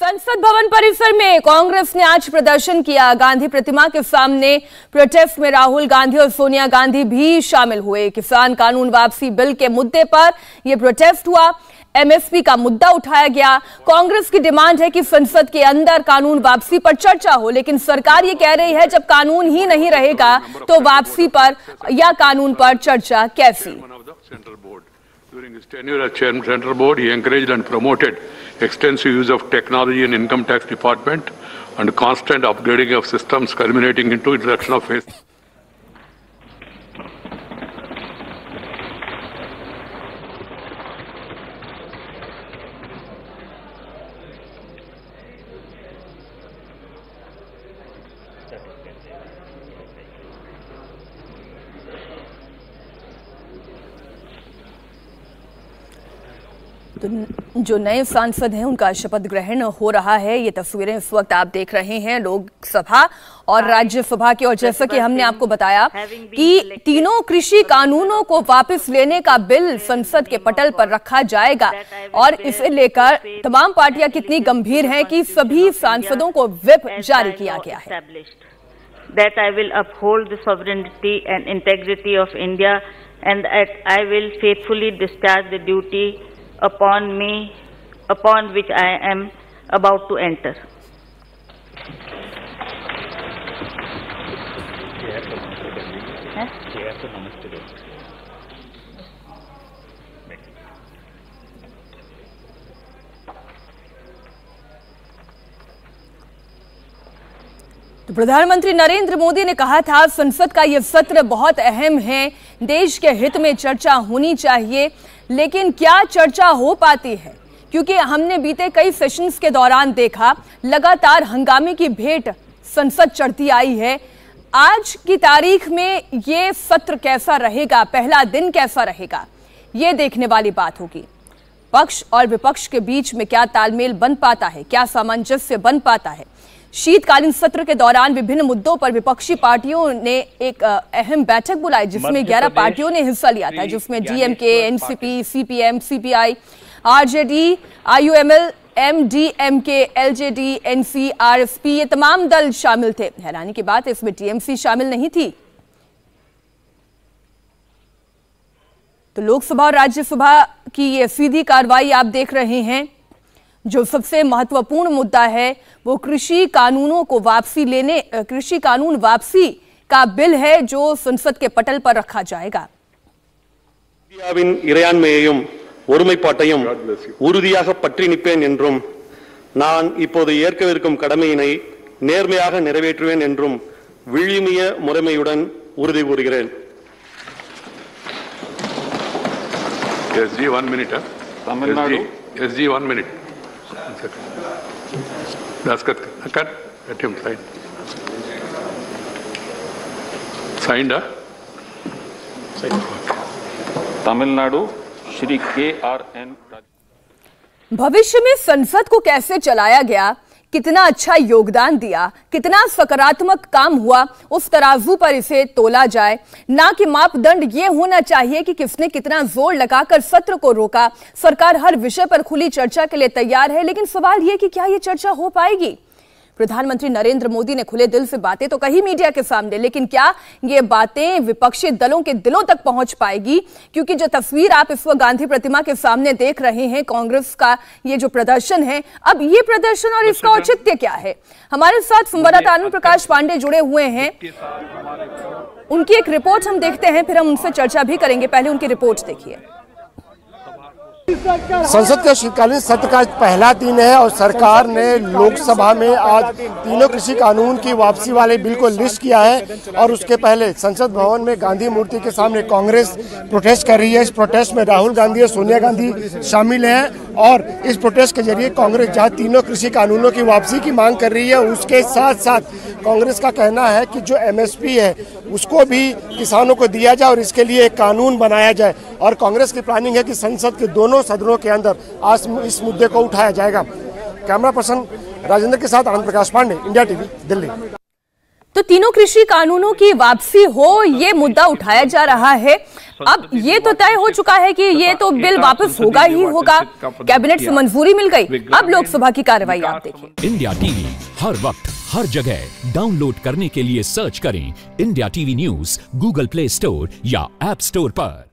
संसद भवन परिसर में कांग्रेस ने आज प्रदर्शन किया। गांधी प्रतिमा के सामने प्रोटेस्ट में राहुल गांधी और सोनिया गांधी भी शामिल हुए। किसान कानून वापसी बिल के मुद्दे पर यह प्रोटेस्ट हुआ। एमएसपी का मुद्दा उठाया गया। कांग्रेस की डिमांड है कि संसद के अंदर कानून वापसी पर चर्चा हो, लेकिन सरकार ये कह रही है जब कानून ही नहीं रहेगा तो वापसी पर या कानून पर चर्चा कैसी। During his tenure as chairman of the Central Board, he encouraged and promoted extensive use of technology in Income Tax Department and constant upgrading of systems culminating into introduction of phase. जो नए सांसद हैं उनका शपथ ग्रहण हो रहा है। ये तस्वीरें इस वक्त आप देख रहे हैं लोकसभा और राज्यसभा की। और जैसा कि हमने आपको बताया कि तीनों कृषि कानूनों को वापस लेने का बिल संसद के पटल पर रखा जाएगा और इसे लेकर तमाम पार्टियां कितनी गंभीर हैं कि सभी सांसदों को व्हिप जारी किया गया है। That I will uphold the sovereignty and integrity of India and that I will faithfully discharge the duty upon me, upon which I am about to enter. तो प्रधानमंत्री नरेंद्र मोदी ने कहा था संसद का यह सत्र बहुत अहम है, देश के हित में चर्चा होनी चाहिए, लेकिन क्या चर्चा हो पाती है? क्योंकि हमने बीते कई सेशंस के दौरान देखा लगातार हंगामे की भेंट संसद चढ़ती आई है। आज की तारीख में ये सत्र कैसा रहेगा, पहला दिन कैसा रहेगा, ये देखने वाली बात होगी। पक्ष और विपक्ष के बीच में क्या तालमेल बन पाता है, क्या सामंजस्य बन पाता है। शीतकालीन सत्र के दौरान विभिन्न मुद्दों पर विपक्षी पार्टियों ने एक अहम बैठक बुलाई जिसमें 11 पार्टियों ने हिस्सा लिया था, जिसमें DMK, NCP, CPM, CPI, RJD, IUML, MDMK, LJD, NC, RSP, ये तमाम दल शामिल थे। हैरानी की बात है इसमें टीएमसी शामिल नहीं थी। तो लोकसभा और राज्यसभा की ये सीधी कार्रवाई आप देख रहे हैं। जो सबसे महत्वपूर्ण मुद्दा है वो कृषि कानूनों को वापसी लेने, कृषि कानून वापसी का बिल है जो संसद के पटल पर रखा जाएगा। இறையாண்மையையும் ஒருமைப்பாட்டையும் உறுதியாக பற்றி நிற்பேன் என்றும் நான் இப்போது ஏற்கவிருக்கும் கடமையினை நேர்மையாக நிறைவேற்றுவேன் என்றும் விழுமிய முறைமையுடன் உறுதி கூறுகிறேன்। SG 1 minute. Tamilnadu. SG 1 minute. Cut him sign. Signed, Tamil Nadu Shri KRN। भविष्य में संसद को कैसे चलाया गया, कितना अच्छा योगदान दिया, कितना सकारात्मक काम हुआ, उस तराजू पर इसे तोला जाए। ना कि मापदंड ये होना चाहिए कि किसने कितना जोर लगाकर सत्र को रोका। सरकार हर विषय पर खुली चर्चा के लिए तैयार है, लेकिन सवाल ये कि क्या ये चर्चा हो पाएगी। प्रधानमंत्री नरेंद्र मोदी ने खुले दिल से बातें तो कही मीडिया के सामने, लेकिन क्या ये बातें विपक्षी दलों के दिलों तक पहुंच पाएगी? क्योंकि जो तस्वीर आप इस वक्त गांधी प्रतिमा के सामने देख रहे हैं, कांग्रेस का ये जो प्रदर्शन है, अब ये प्रदर्शन और इसका औचित्य क्या है? हमारे साथ संवाददाता आनंद प्रकाश पांडे जुड़े हुए हैं, उनकी एक रिपोर्ट हम देखते हैं, फिर हम उनसे चर्चा भी करेंगे। पहले उनकी रिपोर्ट देखिए। संसद का शीतकालीन सत्र का पहला दिन है और सरकार ने लोकसभा में आज तीनों कृषि कानून की वापसी वाले बिल को लिस्ट किया है और उसके पहले संसद भवन में गांधी मूर्ति के सामने कांग्रेस प्रोटेस्ट कर रही है। इस प्रोटेस्ट में राहुल गांधी और सोनिया गांधी शामिल हैं और इस प्रोटेस्ट के जरिए कांग्रेस जहां तीनों कृषि कानूनों की वापसी की मांग कर रही है, उसके साथ साथ कांग्रेस का कहना है कि जो एमएसपी है उसको भी किसानों को दिया जाए और इसके लिए एक कानून बनाया जाए। और कांग्रेस की प्लानिंग है कि संसद के दोनों सदनों के अंदर आज इस मुद्दे को उठाया जाएगा। कैमरा पर्सन राजेंद्र के साथ आनंद प्रकाश पांडे, इंडिया टीवी, दिल्ली। तो तीनों कृषि कानूनों की वापसी हो, ये मुद्दा उठाया जा रहा है। अब ये तो तय हो चुका है कि ये तो बिल वापस होगा ही होगा, कैबिनेट से मंजूरी मिल गई। अब लोकसभा की कार्रवाई आप देखिए। इंडिया टीवी हर वक्त हर जगह डाउनलोड करने के लिए सर्च करें India TV news Google play store या ऐप स्टोर पर।